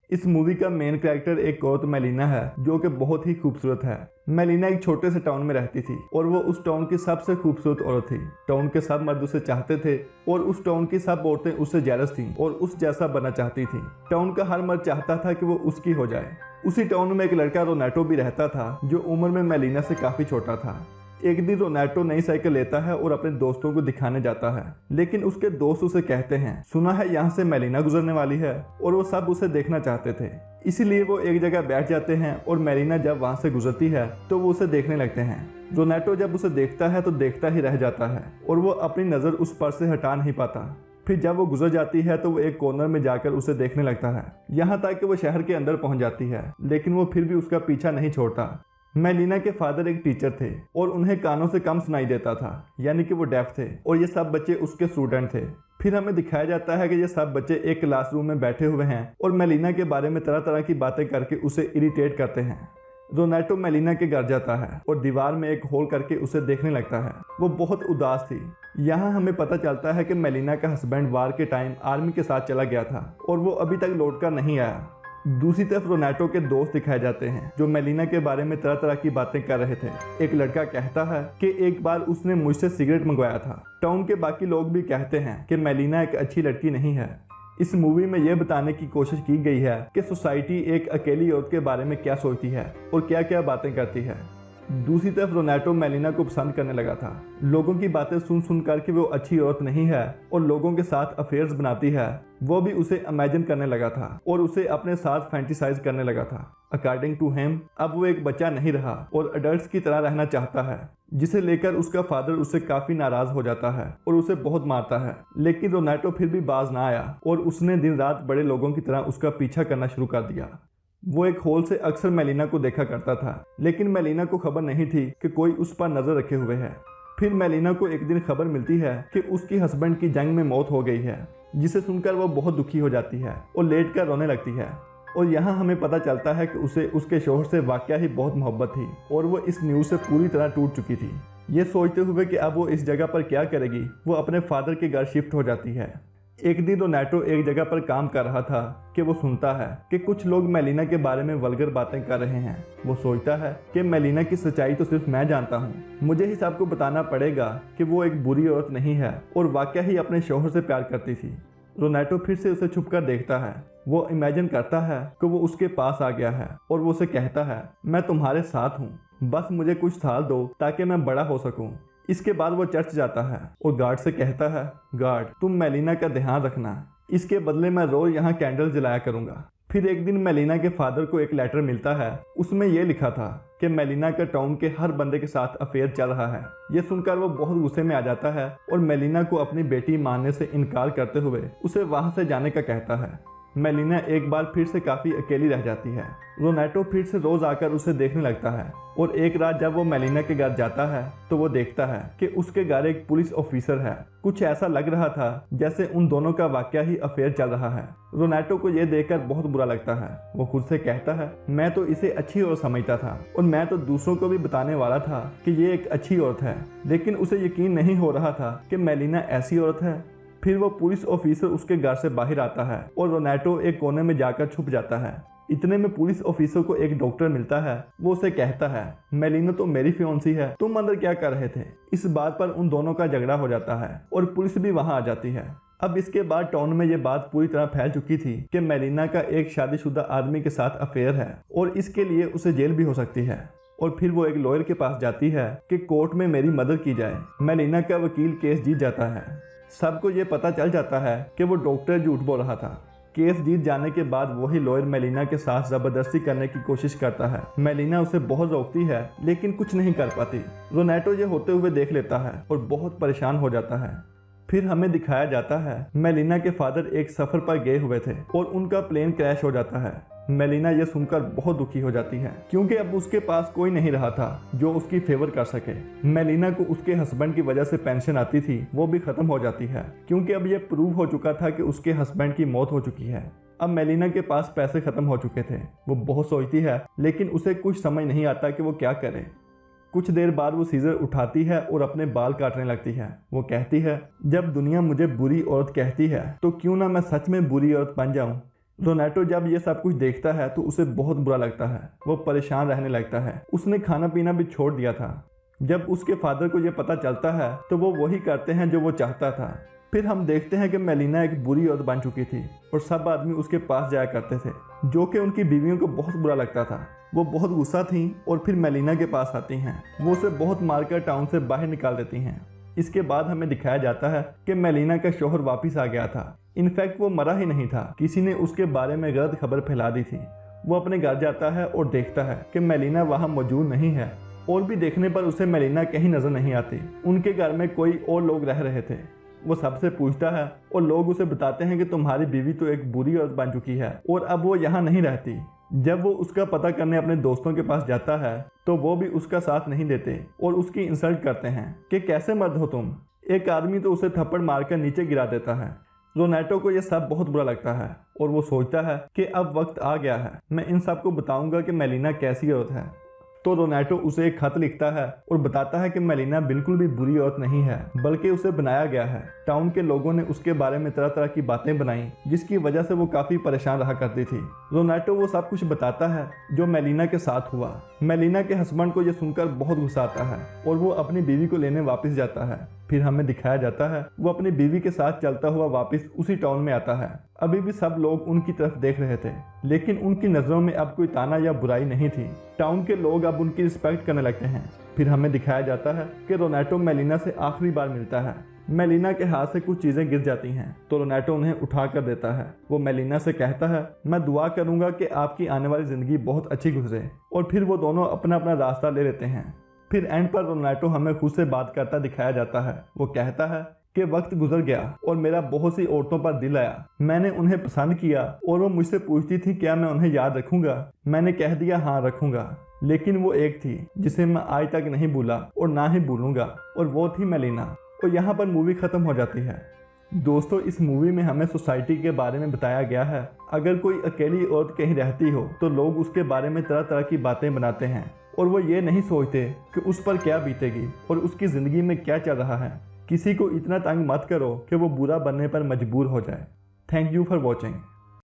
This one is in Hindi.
इस मूवी का मेन कैरेक्टर एक औरत मेलिना है जो कि बहुत ही खूबसूरत है। मेलिना एक छोटे से टाउन में रहती थी और वो उस टाउन की सबसे खूबसूरत औरत थी। टाउन के सब मर्द उसे चाहते थे और उस टाउन की सब औरतें उससे जेलस थीं और उस जैसा बनना चाहती थी। टाउन का हर मर्द चाहता था कि वो उसकी हो जाए। उसी टाउन में एक लड़का रोनाटो भी रहता था जो उम्र में मेलिना से काफी छोटा था। एक दिन रोनाटो नई साइकिल लेता है और अपने दोस्तों को दिखाने जाता है, लेकिन उसके दोस्त उसे कहते हैं सुना है यहाँ से मेलिना गुजरने वाली है, और वो सब उसे देखना चाहते थे। इसीलिए वो एक जगह बैठ जाते हैं और मेलिना जब वहाँ से गुजरती है तो वो उसे देखने लगते हैं। रोनाटो जब उसे देखता है तो देखता ही रह जाता है और वो अपनी नज़र उस पर से हटा नहीं पाता। फिर जब वो गुजर जाती है तो वो एक कॉर्नर में जाकर उसे देखने लगता है, यहाँ तक कि वो शहर के अंदर पहुंच जाती है, लेकिन वो फिर भी उसका पीछा नहीं छोड़ता। मेलिना के फादर एक टीचर थे और उन्हें कानों से कम सुनाई देता था, यानी कि वो डेफ थे, और ये सब बच्चे उसके स्टूडेंट थे। फिर हमें दिखाया जाता है कि ये सब बच्चे एक क्लासरूम में बैठे हुए हैं और मेलिना के बारे में तरह तरह की बातें करके उसे इरिटेट करते हैं। रोनाटो मेलिना के घर जाता है और दीवार में एक होल करके उसे देखने लगता है। वो बहुत उदास थी। यहाँ हमें पता चलता है कि मेलिना का हस्बैंड वार के टाइम आर्मी के साथ चला गया था और वो अभी तक लौटकर नहीं आया। दूसरी तरफ रोनाटो के दोस्त दिखाए जाते हैं जो मेलिना के बारे में तरह तरह की बातें कर रहे थे। एक लड़का कहता है कि एक बार उसने मुझसे सिगरेट मंगवाया था। टाउन के बाकी लोग भी कहते हैं कि मेलिना एक अच्छी लड़की नहीं है। इस मूवी में यह बताने की कोशिश की गई है कि सोसाइटी एक अकेली औरत के बारे में क्या सोचती है और क्या क्या बातें करती है। दूसरी तरफ रोनाटो मेलिना को पसंद करने लगा था। लोगों की बातें सुन सुन कर कि वो अच्छी औरत नहीं है और लोगों के साथ अफेयर्स बनाती है, वो भी उसे इमेजिन करने लगा था और उसे अपने साथ फैंटिसाइज करने लगा था। अकॉर्डिंग टू हिम अब वो एक बच्चा नहीं रहा और अडल्ट्स की तरह रहना चाहता है, जिसे लेकर उसका फादर उससे काफी नाराज हो जाता है और उसे बहुत मारता है। लेकिन रोनाटो फिर भी बाज ना आया और उसने दिन रात बड़े लोगों की तरह उसका पीछा करना शुरू कर दिया। वो एक होल से अक्सर मेलिना को देखा करता था, लेकिन मेलिना को खबर नहीं थी कि कोई उस पर नजर रखे हुए है। फिर मेलिना को एक दिन खबर मिलती है कि उसकी हस्बैंड की जंग में मौत हो गई है, जिसे सुनकर वो बहुत दुखी हो जाती है और लेट कर रोने लगती है। और यहाँ हमें पता चलता है कि उसे उसके शोहर से वाकया ही बहुत मोहब्बत थी और वो इस न्यूज़ से पूरी तरह टूट चुकी थी। ये सोचते हुए कि अब वो इस जगह पर क्या करेगी, वो अपने फादर के घर शिफ्ट हो जाती है। एक दिन रोनाटो एक जगह पर काम कर रहा था कि वो सुनता है कि कुछ लोग मेलिना के बारे में वल्गर बातें कर रहे हैं। वो सोचता है कि मेलिना की सच्चाई तो सिर्फ मैं जानता हूँ, मुझे ही सबको बताना पड़ेगा कि वो एक बुरी औरत नहीं है और वाकया ही अपने शौहर से प्यार करती थी। रोनाटो फिर से उसे छुपकर देखता है। वो इमेजिन करता है कि वो उसके पास आ गया है और वो उसे कहता है मैं तुम्हारे साथ हूँ, बस मुझे कुछ साल दो ताकि मैं बड़ा हो सकूँ। इसके बाद वो चर्च जाता है और गार्ड से कहता है गार्ड तुम मेलिना का ध्यान रखना, इसके बदले मैं रोज यहाँ कैंडल जलाया करूँगा। फिर एक दिन मेलिना के फादर को एक लेटर मिलता है। उसमें यह लिखा था कि मेलिना का टाउन के हर बंदे के साथ अफेयर चल रहा है। ये सुनकर वो बहुत गुस्से में आ जाता है और मेलिना को अपनी बेटी मानने से इनकार करते हुए उसे वहाँ से जाने का कहता है। मेलिना एक बार फिर से काफ़ी अकेली रह जाती है। रोनाटो फिर से रोज़ आकर उसे देखने लगता है और एक रात जब वो मेलिना के घर जाता है तो वो देखता है कि उसके घर एक पुलिस ऑफिसर है। कुछ ऐसा लग रहा था जैसे उन दोनों का वाकया ही अफेयर चल रहा है। रोनाटो को यह देखकर बहुत बुरा लगता है। वो खुद से कहता है मैं तो इसे अच्छी औरत समझता था और मैं तो दूसरों को भी बताने वाला था कि ये एक अच्छी औरत है, लेकिन उसे यकीन नहीं हो रहा था कि मेलिना ऐसी औरत है। फिर वो पुलिस ऑफिसर उसके घर से बाहर आता है और रोनाटो एक कोने में जाकर छुप जाता है। इतने में पुलिस ऑफिसर को एक डॉक्टर मिलता है। वो उसे कहता है मेलिना तो मेरी फियोंसी है, तुम अंदर क्या कर रहे थे। इस बात पर उन दोनों का झगड़ा हो जाता है और पुलिस भी वहां आ जाती है। अब इसके बाद टाउन में ये बात पूरी तरह फैल चुकी थी कि मेलिना का एक शादीशुदा आदमी के साथ अफेयर है और इसके लिए उसे जेल भी हो सकती है। और फिर वो एक लॉयर के पास जाती है कि कोर्ट में मेरी मदद की जाए। मेलिना का वकील केस जीत जाता है। सबको ये पता चल जाता है कि वो डॉक्टर झूठ बोल रहा था। केस जीत जाने के बाद वही लॉयर मेलिना के साथ जबरदस्ती करने की कोशिश करता है। मेलिना उसे बहुत रोकती है लेकिन कुछ नहीं कर पाती। रोनाटो ये होते हुए देख लेता है और बहुत परेशान हो जाता है। फिर हमें दिखाया जाता है मेलिना के फादर एक सफर पर गए हुए थे और उनका प्लेन क्रैश हो जाता है। मेलिना यह सुनकर बहुत दुखी हो जाती है क्योंकि अब उसके पास कोई नहीं रहा था जो उसकी फेवर कर सके। मेलिना को उसके हस्बैंड की वजह से पेंशन आती थी, वो भी खत्म हो जाती है क्योंकि अब यह प्रूव हो चुका था कि उसके हस्बैंड की मौत हो चुकी है। अब मेलिना के पास पैसे खत्म हो चुके थे। वो बहुत सोचती है लेकिन उसे कुछ समझ नहीं आता कि वो क्या करे। कुछ देर बाद वो सीजर उठाती है और अपने बाल काटने लगती है। वो कहती है जब दुनिया मुझे बुरी औरत कहती है तो क्यों ना मैं सच में बुरी औरत बन जाऊं। रोनाटो जब ये सब कुछ देखता है तो उसे बहुत बुरा लगता है, वो परेशान रहने लगता है। उसने खाना पीना भी छोड़ दिया था। जब उसके फादर को ये पता चलता है तो वो वही करते हैं जो वो चाहता था। फिर हम देखते हैं कि मेलिना एक बुरी औरत बन चुकी थी और सब आदमी उसके पास जाया करते थे, जो कि उनकी बीवियों को बहुत बुरा लगता था। वो बहुत गुस्सा थी और फिर मेलिना के पास आती हैं। वो उसे बहुत मारकर टाउन से बाहर निकाल देती हैं। इसके बाद हमें दिखाया जाता है कि मेलिना का शौहर वापस आ गया था। इनफैक्ट वो मरा ही नहीं था, किसी ने उसके बारे में गलत खबर फैला दी थी। वो अपने घर जाता है और देखता है कि मेलिना वहाँ मौजूद नहीं है और भी देखने पर उसे मेलिना कहीं नजर नहीं आती। उनके घर में कोई और लोग रह रहे थे। वो सबसे पूछता है और लोग उसे बताते हैं कि तुम्हारी बीवी तो एक बुरी औरत बन चुकी है और अब वो यहाँ नहीं रहती। जब वो उसका पता करने अपने दोस्तों के पास जाता है तो वो भी उसका साथ नहीं देते और उसकी इंसल्ट करते हैं कि कैसे मर्द हो तुम। एक आदमी तो उसे थप्पड़ मारकर नीचे गिरा देता है। रोनाटो को यह सब बहुत बुरा लगता है और वो सोचता है कि अब वक्त आ गया है, मैं इन सबको बताऊंगा कि मेलिना कैसी औरत है। तो रोनाटो उसे एक खत लिखता है और बताता है कि मेलिना बिल्कुल भी बुरी औरत नहीं है, बल्कि उसे बनाया गया है। टाउन के लोगों ने उसके बारे में तरह तरह की बातें बनाई, जिसकी वजह से वो काफी परेशान रहा करती थी। रोनाटो वो सब कुछ बताता है जो मेलिना के साथ हुआ। मेलिना के हस्बैंड को यह सुनकर बहुत गुस्सा आता है और वो अपनी बीवी को लेने वापस जाता है। फिर हमें दिखाया जाता है वो अपनी बीवी के साथ चलता हुआ वापस उसी टाउन में आता है। अभी भी सब लोग उनकी तरफ देख रहे थे, लेकिन उनकी नजरों में अब कोई ताना या बुराई नहीं थी। टाउन के लोग अब उनकी रिस्पेक्ट करने लगते हैं। फिर हमें दिखाया जाता है कि रोनाटो मेलिना से आखिरी बार मिलता है। मेलिना के हाथ से कुछ चीजें गिर जाती हैं तो रोनाटो उन्हें उठा कर देता है। वो मेलिना से कहता है, मैं दुआ करूंगा कि आपकी आने वाली जिंदगी बहुत अच्छी गुजरे। और फिर वो दोनों अपना अपना रास्ता ले लेते हैं। फिर एंड पर रोनाटो हमें खुद से बात करता दिखाया जाता है। वो कहता है कि वक्त गुजर गया और मेरा बहुत सी औरतों पर दिल आया। मैंने उन्हें पसंद किया और वो मुझसे पूछती थी क्या मैं उन्हें याद रखूंगा। मैंने कह दिया हाँ रखूंगा, लेकिन वो एक थी जिसे मैं आज तक नहीं भूला और ना ही भूलूंगा, और वो थी मेलिना। और यहाँ पर मूवी खत्म हो जाती है। दोस्तों, इस मूवी में हमें सोसाइटी के बारे में बताया गया है। अगर कोई अकेली औरत कहीं रहती हो तो लोग उसके बारे में तरह तरह की बातें बनाते हैं और वो ये नहीं सोचते कि उस पर क्या बीतेगी और उसकी ज़िंदगी में क्या चल रहा है। किसी को इतना तंग मत करो कि वो बुरा बनने पर मजबूर हो जाए। Thank you for watching.